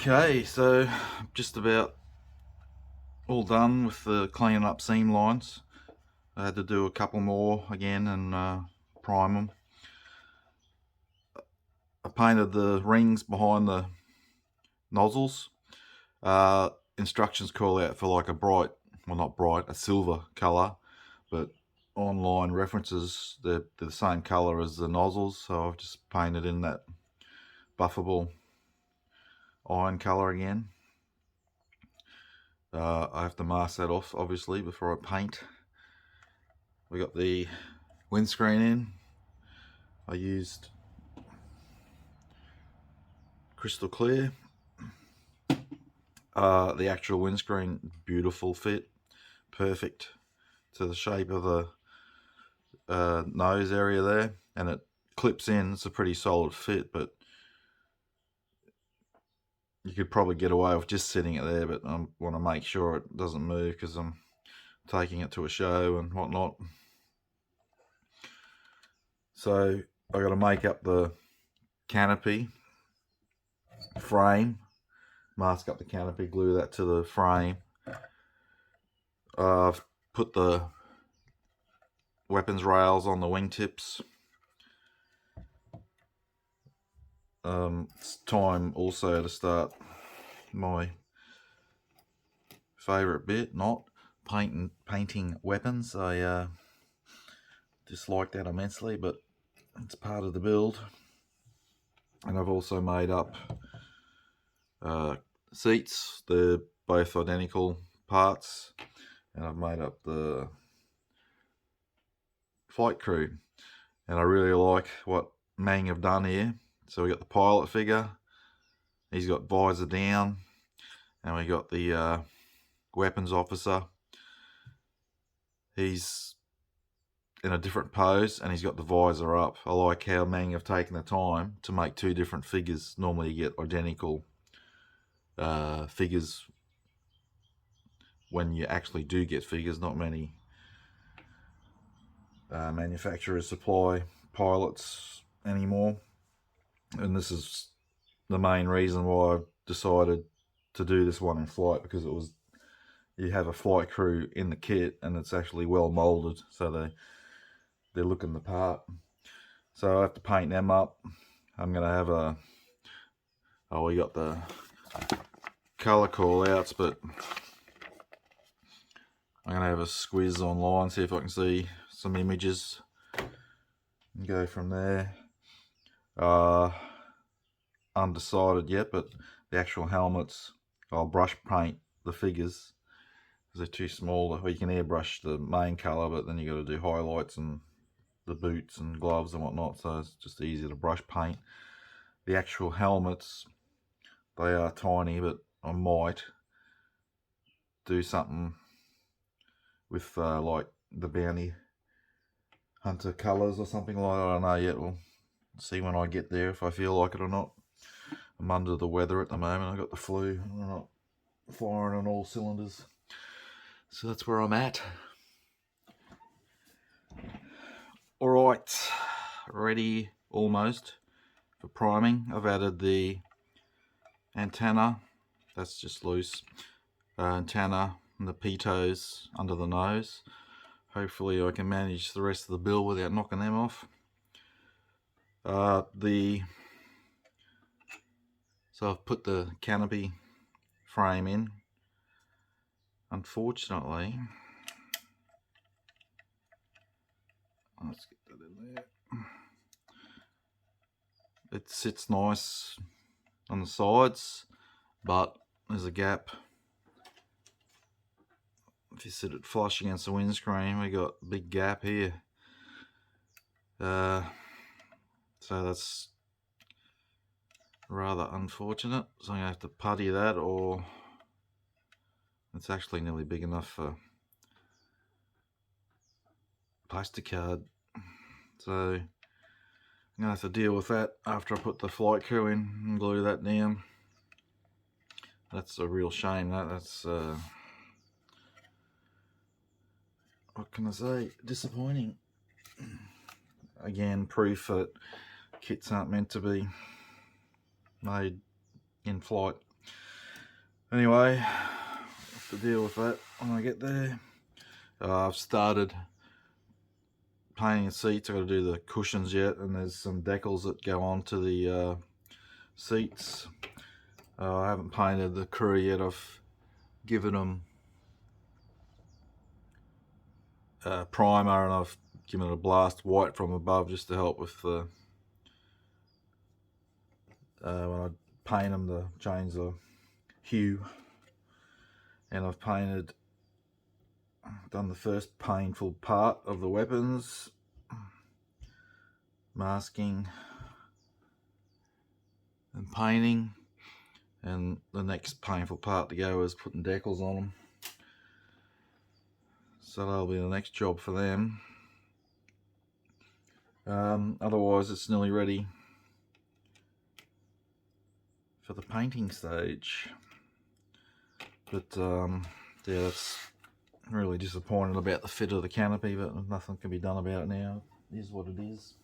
Okay, so just about all done with the cleaning up seam lines. I had to do a couple more again and prime them. I painted the rings behind the nozzles. Instructions call out for like a bright, well not bright, a silver colour, but online references they're the same colour as the nozzles, so I've just painted in that buffable iron colour again. I have to mask that off obviously before I paint. We got the windscreen in. I used crystal clear. The actual windscreen, beautiful fit, perfect to the shape of the nose area there, and it clips in. It's a pretty solid fit, but you could probably get away with just sitting it there, but I want to make sure it doesn't move because I'm taking it to a show and whatnot. So I got to make up the canopy frame, mask up the canopy, glue that to the frame. I've put the weapons rails on the wingtips. It's time also to start my favourite bit, not painting weapons. I dislike that immensely, but it's part of the build. And I've also made up seats. They're both identical parts, and I've made up the flight crew, and I really like what Meng have done here. So we got the pilot figure, he's got visor down, and we got the weapons officer. He's in a different pose and he's got the visor up. I like how Meng have taken the time to make two different figures. Normally you get identical figures when you actually do get figures. Not many manufacturers supply pilots anymore, and this is the main reason why I've decided to do this one in flight, because it was, you have a flight crew in the kit and it's actually well molded, so they're looking the part. So I have to paint them up. I'm gonna have we got the color call outs, but I'm gonna have a squiz online, see if I can see some images and go from there. Undecided yet, but the actual helmets, I'll brush paint the figures because they're too small. Or you can airbrush the main color, but then you got to do highlights and the boots and gloves and whatnot, so it's just easier to brush paint. The actual helmets, they are tiny, but I might do something with like the bounty hunter colors or something like that. I don't know yet. We'll see when I get there if I feel like it or not. I'm under the weather at the moment. I got the flu. I'm not firing on all cylinders, so that's where I'm at. All right, ready almost for priming. I've added the antenna, that's just loose, antenna and the pitos under the nose. Hopefully I can manage the rest of the build without knocking them off. So I've put the canopy frame in. Unfortunately, let's get that in there. It sits nice on the sides, but there's a gap. If you sit it flush against the windscreen, we got a big gap here. So that's rather unfortunate. So I'm gonna have to putty that, or it's actually nearly big enough for plastic card. So I'm gonna have to deal with that after I put the flight crew in and glue that down. That's a real shame. That's what can I say? Disappointing. Again, proof that kits aren't meant to be made in flight. Anyway, have to deal with that when I get there. I've started painting the seats. I've got to do the cushions yet, and there's some decals that go onto the seats. I haven't painted the crew yet. I've given them primer, and I've given it a blast white from above just to help with the when I paint them to change the hue. And I've done the first painful part of the weapons, masking and painting, and the next painful part to go is putting decals on them. So that'll be the next job for them. Otherwise it's nearly ready for the painting stage. But yeah, that's really disappointed about the fit of the canopy, but nothing can be done about it now. It is what it is.